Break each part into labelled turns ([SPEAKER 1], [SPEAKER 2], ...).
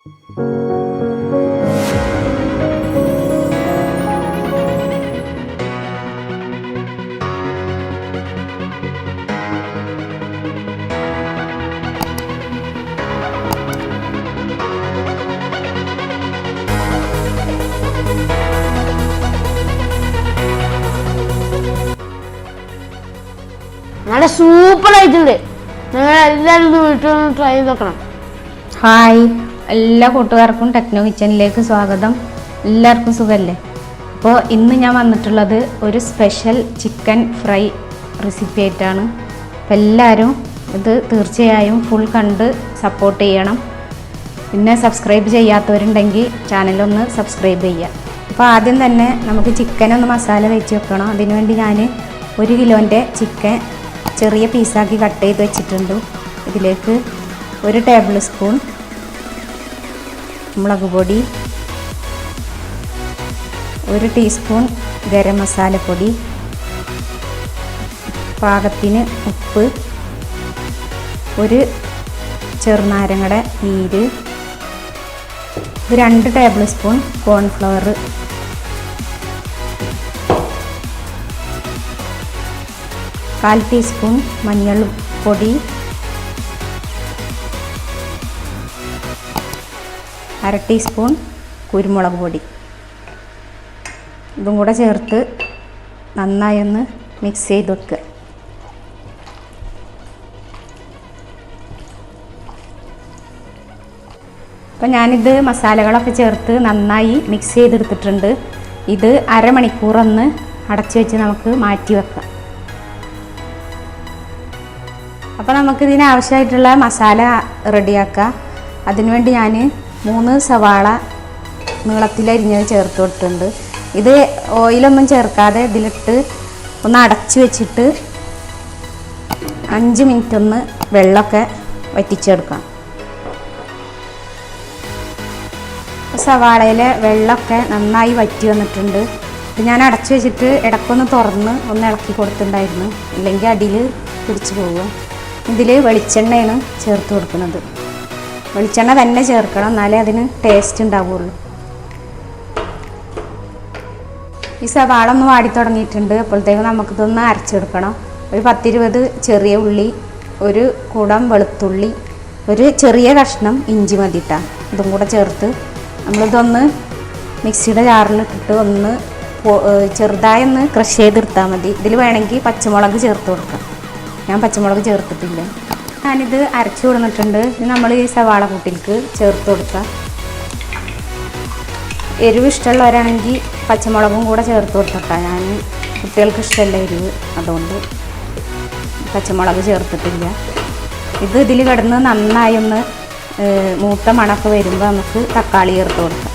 [SPEAKER 1] നല്ല സൂപ്പറായിട്ടുണ്ട്. നിങ്ങൾ എല്ലാവരും വീട്ടിൽ ട്രൈ ചെയ്ത് നോക്കണം.
[SPEAKER 2] ഹായ്, എല്ലാ കൂട്ടുകാർക്കും ടെക്നോ കിച്ചണിലേക്ക് സ്വാഗതം. എല്ലാവർക്കും സുഖമല്ലേ? അപ്പോൾ ഇന്ന് ഞാൻ വന്നിട്ടുള്ളത് ഒരു സ്പെഷ്യൽ ചിക്കൻ ഫ്രൈ റെസിപ്പി ആയിട്ടാണ്. അപ്പോൾ എല്ലാവരും ഇത് തീർച്ചയായും ഫുൾ കണ്ട് സപ്പോർട്ട് ചെയ്യണം. പിന്നെ സബ്സ്ക്രൈബ് ചെയ്യാത്തവരുണ്ടെങ്കിൽ ചാനലൊന്ന് സബ്സ്ക്രൈബ് ചെയ്യുക. അപ്പോൾ ആദ്യം തന്നെ നമുക്ക് ചിക്കനൊന്ന് മസാല തേച്ച് വെക്കണം. അതിനുവേണ്ടി ഞാൻ 1 കിലോൻ്റെ ചിക്കൻ ചെറിയ പീസാക്കി കട്ട് ചെയ്ത് വെച്ചിട്ടുണ്ട്. ഇതിലേക്ക് 1 ടേബിൾ സ്പൂൺ മുളക് പൊടി, 1 ടീസ്പൂൺ ഗരം മസാലപ്പൊടി, പാകത്തിന് ഉപ്പ്, 1 ചെറുനാരങ്ങയുടെ നീര്, 2 ടേബിൾ സ്പൂൺ കോൺഫ്ലവർ, 1/4 ടീസ്പൂൺ മഞ്ഞൾ പൊടി, 1/2 ടീസ്പൂൺ കുരുമുളക് പൊടി. ഇതും കൂടെ ചേർത്ത് നന്നായി ഒന്ന് മിക്സ് ചെയ്ത് വെക്കുക. അപ്പോൾ ഞാനിത് മസാലകളൊക്കെ ചേർത്ത് നന്നായി മിക്സ് ചെയ്തെടുത്തിട്ടുണ്ട്. ഇത് അരമണിക്കൂറൊന്ന് അടച്ചു വെച്ച് നമുക്ക് മാറ്റി വെക്കാം. അപ്പോൾ നമുക്കിതിന് ആവശ്യമായിട്ടുള്ള മസാല റെഡിയാക്കാം. അതിനുവേണ്ടി ഞാൻ 3 സവാള നീളത്തിലരിഞ്ഞത് ചേർത്ത് കൊടുത്തിട്ടുണ്ട്. ഇത് ഓയിലൊന്നും ചേർക്കാതെ ഇതിലിട്ട് ഒന്ന് അടച്ചു വെച്ചിട്ട് 5 മിനിറ്റ് ഒന്ന് വെള്ളമൊക്കെ വറ്റിച്ചെടുക്കാം. സവാളയിലെ വെള്ളമൊക്കെ നന്നായി വറ്റി വന്നിട്ടുണ്ട്. ഞാൻ അടച്ചു വെച്ചിട്ട് ഇടയ്ക്കൊന്ന് തുറന്ന് ഒന്ന് ഇളക്കി കൊടുത്തിട്ടുണ്ടായിരുന്നു, ഇല്ലെങ്കിൽ അടിയിൽ പിടിച്ചു പോകും. ഇതിൽ വെളിച്ചെണ്ണയാണ് ചേർത്ത് കൊടുക്കുന്നത്. വെളിച്ചെണ്ണ തന്നെ ചേർക്കണം, എന്നാലേ അതിന് ടേസ്റ്റ് ഉണ്ടാവുള്ളൂ. ഈ സവാള ഒന്ന് വാടി തുടങ്ങിയിട്ടുണ്ട്. അപ്പോഴത്തേക്കും നമുക്കിതൊന്ന് അരച്ചെടുക്കണം. ഒരു 10-20 ചെറിയ ഉള്ളി, 1 കുടം വെളുത്തുള്ളി, 1 ചെറിയ കഷ്ണം ഇഞ്ചി മതിട്ടാണ്. ഇതും കൂടെ ചേർത്ത് നമ്മളിതൊന്ന് മിക്സിയുടെ ജാറിലിട്ടിട്ട് ഒന്ന് ചെറുതായി ഒന്ന് ക്രഷ് ചെയ്തെടുത്താൽ മതി. ഇതിൽ വേണമെങ്കിൽ പച്ചമുളക് ചേർത്ത് കൊടുക്കാം. ഞാൻ പച്ചമുളക് ചേർത്തിട്ടില്ല. ഞാനിത് അരച്ചു കൊടുത്തിട്ടുണ്ട്. ഇത് നമ്മൾ ഈ സവാള കൂട്ടിലേക്ക് ചേർത്ത് കൊടുക്കുക. എരിവ് ഇഷ്ടമുള്ളവരാണെങ്കിൽ പച്ചമുളകും കൂടെ ചേർത്ത് കൊടുക്കാം. ഞാൻ കുട്ടികൾക്ക് ഇഷ്ടമല്ല എരിവ്, അതുകൊണ്ട് പച്ചമുളക് ചേർത്തിട്ടില്ല. ഇത് ഇതിൽ കിടന്ന് നന്നായി ഒന്ന് മൂത്ത മണമൊക്കെ വരുമ്പോൾ നമുക്ക് തക്കാളി ചേർത്ത് കൊടുക്കാം.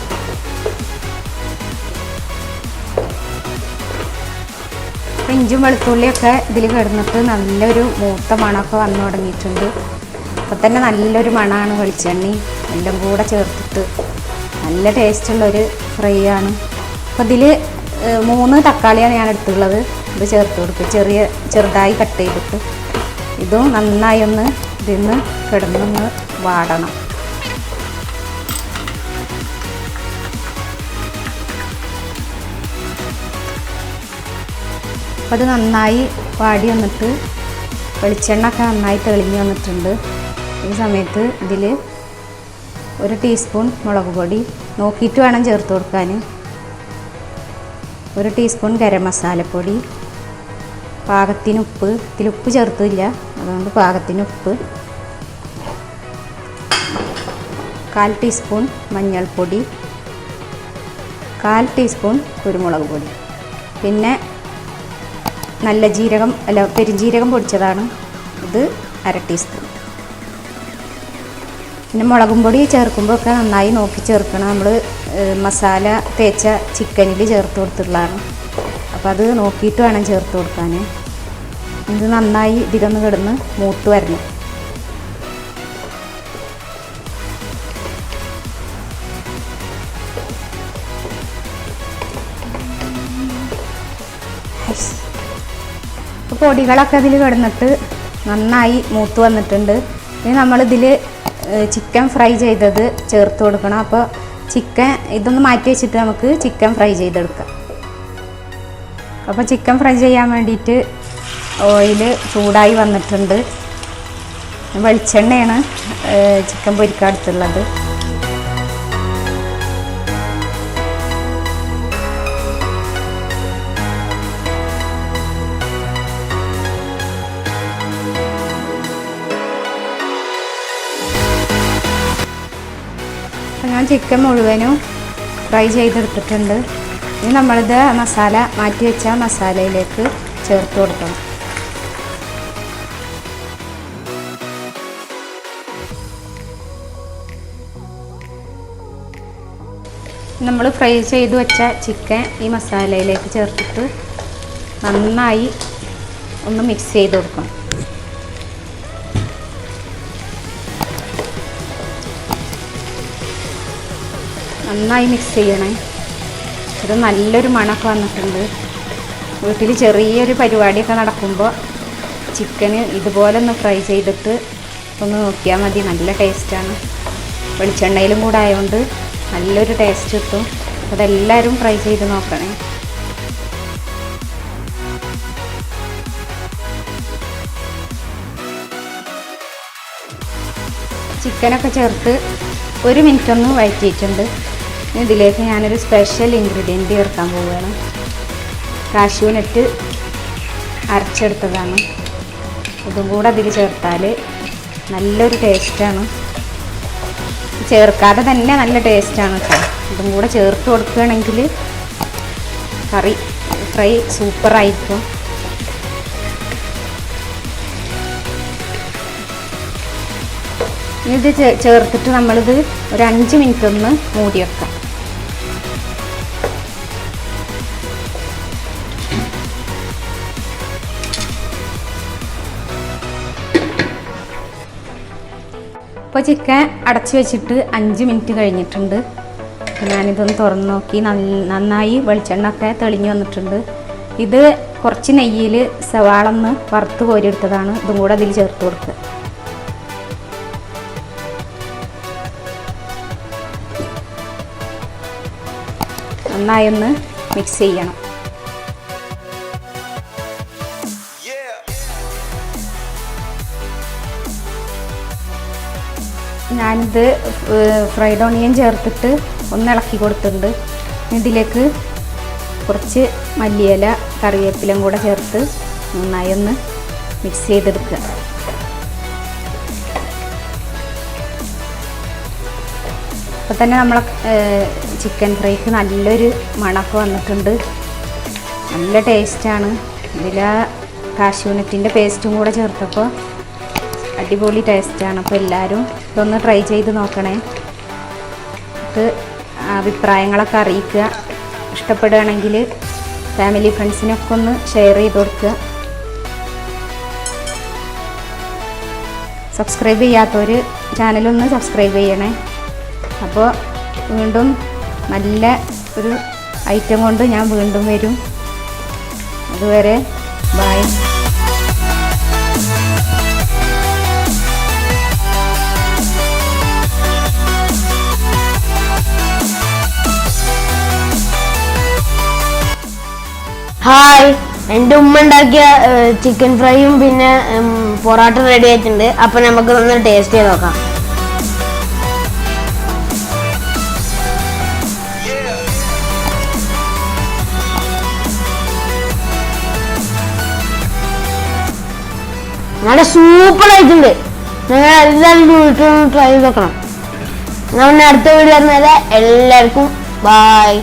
[SPEAKER 2] ഇഞ്ചും വെളുത്തുള്ളിയൊക്കെ ഇതിൽ കിടന്നിട്ട് നല്ലൊരു മൂത്ത മണമൊക്കെ വന്നു തുടങ്ങിയിട്ടുണ്ട്. അപ്പോൾ തന്നെ നല്ലൊരു മണമാണ്. വെളിച്ചെണ്ണയും എല്ലാം കൂടെ ചേർത്തിട്ട് നല്ല ടേസ്റ്റുള്ളൊരു ഫ്രൈ ആണ്. അപ്പോൾ ഇതിൽ 3 തക്കാളിയാണ് ഞാൻ എടുത്തുള്ളത്. ഇത് ചേർത്ത് കൊടുക്കുക, ചെറുതായി കട്ട് ചെയ്തിട്ട്. ഇതും നന്നായി ഒന്ന് ഇതിന്ന് കിടന്നൊന്ന് വാടണം. അപ്പോൾ അത് നന്നായി വാടി വന്നിട്ട് വെളിച്ചെണ്ണ ഒക്കെ നന്നായി തെളിഞ്ഞ് വന്നിട്ടുണ്ട്. ഈ സമയത്ത് ഇതിൽ 1 ടീസ്പൂൺ മുളക് പൊടി നോക്കിയിട്ട് വേണം ചേർത്ത് കൊടുക്കാൻ, 1 ടീസ്പൂൺ ഗരം മസാലപ്പൊടി, പാകത്തിന് ഉപ്പ്. ഇതിൽ ഉപ്പ് ചേർത്തില്ല, അതുകൊണ്ട് പാകത്തിന് ഉപ്പ്, 1/4 ടീസ്പൂൺ മഞ്ഞൾപ്പൊടി, 1/4 ടീസ്പൂൺ കുരുമുളക് പൊടി, പിന്നെ നല്ല ജീരകം പെരുംജീരകം പൊടിച്ചതാണ്, ഇത് 1/2 ടീസ്പൂൺ. പിന്നെ മുളകും പൊടി ചേർക്കുമ്പോൾ ഒക്കെ നന്നായി നോക്കി ചേർക്കണം. നമ്മൾ മസാല തേച്ച ചിക്കനിൽ ചേർത്ത് കൊടുത്തിട്ടുള്ളതാണ്. അപ്പോൾ അത് നോക്കിയിട്ട് വേണം ചേർത്ത് കൊടുക്കാൻ. ഇത് നന്നായി ഇതിലൊന്ന് കിടന്ന് മൂത്ത് വരണം. പൊടികളൊക്കെ അതിൽ കിടന്നിട്ട് നന്നായി മൂത്ത് വന്നിട്ടുണ്ട്. ഇനി നമ്മളിതിൽ ചിക്കൻ ഫ്രൈ ചെയ്തത് ചേർത്ത് കൊടുക്കണം. അപ്പോൾ ചിക്കൻ ഇതൊന്ന് മാറ്റി വെച്ചിട്ട് നമുക്ക് ചിക്കൻ ഫ്രൈ ചെയ്തെടുക്കാം. അപ്പോൾ ചിക്കൻ ഫ്രൈ ചെയ്യാൻ വേണ്ടിയിട്ട് ഓയിൽ ചൂടായി വന്നിട്ടുണ്ട്. വെളിച്ചെണ്ണയാണ് ചിക്കൻ പൊരിക്കാൻ എടുത്തുള്ളത്. ഞാൻ ചിക്കൻ മുഴുവനും ഫ്രൈ ചെയ്തെടുത്തിട്ടുണ്ട്. ഇനി നമ്മളിത് മസാല മാറ്റി വെച്ച മസാലയിലേക്ക് ചേർത്ത് കൊടുക്കണം. നമ്മൾ ഫ്രൈ ചെയ്ത് വെച്ച ചിക്കൻ ഈ മസാലയിലേക്ക് ചേർത്തിട്ട് നന്നായി ഒന്ന് മിക്സ് ചെയ്ത് കൊടുക്കണം. നന്നായി മിക്സ് ചെയ്യണേ. ഇത് നല്ലൊരു മണമൊക്കെ വന്നിട്ടുണ്ട്. വീട്ടിൽ ചെറിയൊരു പരിപാടിയൊക്കെ നടക്കുമ്പോൾ ചിക്കന് ഇതുപോലെ ഒന്ന് ഫ്രൈ ചെയ്തിട്ട് ഒന്ന് നോക്കിയാൽ മതി. നല്ല ടേസ്റ്റാണ്. വെളിച്ചെണ്ണയിലും കൂടെ ആയതുകൊണ്ട് നല്ലൊരു ടേസ്റ്റ് കിട്ടും. അതെല്ലാവരും ഫ്രൈ ചെയ്ത് നോക്കണേ. ചിക്കനൊക്കെ ചേർത്ത് 1 മിനിറ്റ് ഒന്ന് വഴറ്റിയിട്ടുണ്ട്. ഇതിലേക്ക് ഞാനൊരു സ്പെഷ്യൽ ഇൻഗ്രീഡിയൻറ്റ് ചേർക്കാൻ പോവുകയാണ്. കാഷ്യൂ നട്ട് അരച്ചെടുത്തതാണ്. ഇതും കൂടെ അതിൽ ചേർത്താൽ നല്ലൊരു ടേസ്റ്റാണ്. ചേർക്കാതെ തന്നെ നല്ല ടേസ്റ്റാണ് കേട്ടോ. ഇതും കൂടെ ചേർത്ത് കൊടുക്കുകയാണെങ്കിൽ കറി ഫ്രൈ സൂപ്പറായിരിക്കും. ഇത് ചേർത്തിട്ട് നമ്മളിത് ഒരു 5 മിനിറ്റ് ഒന്ന് മൂടി വെക്കാം. ഇപ്പോൾ ചിക്കൻ അടച്ച് വെച്ചിട്ട് 5 മിനിറ്റ് കഴിഞ്ഞിട്ടുണ്ട്. ഞാനിതൊന്ന് തുറന്ന് നോക്കി. നന്നായി വെളിച്ചെണ്ണ ഒക്കെ തെളിഞ്ഞു വന്നിട്ടുണ്ട്. ഇത് കുറച്ച് നെയ്യിൽ സവാള ഒന്ന് വറുത്ത് കോരിയെടുത്തതാണ്. ഇതും കൂടെ അതിൽ ചേർത്ത് കൊടുക്കുക. നന്നായി ഒന്ന് മിക്സ് ചെയ്യണം. ഞാനിത് ഫ്രൈഡ് ഓണിയൻ ചേർത്തിട്ട് ഒന്ന് ഇളക്കി കൊടുത്തിട്ടുണ്ട്. ഇതിലേക്ക് കുറച്ച് മല്ലിയില കറിവേപ്പിലയും കൂടെ ചേർത്ത് നന്നായി ഒന്ന് മിക്സ് ചെയ്തെടുക്കുക. അപ്പോൾ തന്നെ നമ്മളെ ചിക്കൻ ഫ്രൈക്ക് നല്ലൊരു മണമൊക്കെ വന്നിട്ടുണ്ട്. നല്ല ടേസ്റ്റാണ്. ഇതിൽ കാഷ്യൂ നട്ടിൻ്റെ പേസ്റ്റും കൂടെ ചേർത്തപ്പോൾ അടിപൊളി ടേസ്റ്റാണ്. അപ്പോൾ എല്ലാവരും ഇതൊന്ന് ട്രൈ ചെയ്ത് നോക്കണേ. ഇത് അഭിപ്രായങ്ങളൊക്കെ അറിയിക്കുക. ഇഷ്ടപ്പെടുകയാണെങ്കിൽ ഫാമിലി ഫ്രണ്ട്സിനൊക്കെ ഒന്ന് ഷെയർ ചെയ്ത് കൊടുക്കുക. സബ്സ്ക്രൈബ് ചെയ്യാത്തവർ ചാനലൊന്ന് സബ്സ്ക്രൈബ് ചെയ്യണേ. അപ്പോൾ വീണ്ടും നല്ല ഒരു ഐറ്റം കൊണ്ട് ഞാൻ വീണ്ടും വരും. അതുവരെ ബൈ.
[SPEAKER 1] ഹായ്, എൻ്റെ ഉമ്മ ഉണ്ടാക്കിയ ചിക്കൻ ഫ്രൈയും പിന്നെ പൊറോട്ട റെഡി ആയിട്ടുണ്ട്. അപ്പം നമുക്ക് ഒന്ന് ടേസ്റ്റ് ചെയ്ത് നോക്കാം. നല്ല സൂപ്പർ ആയിട്ടുണ്ട്. നിങ്ങൾ എല്ലാവരും വീട്ടിൽ ട്രൈ ചെയ്ത് നോക്കണം. ഞാൻ അടുത്ത വീഡിയോ വരുന്നത് എല്ലാവർക്കും ബൈ.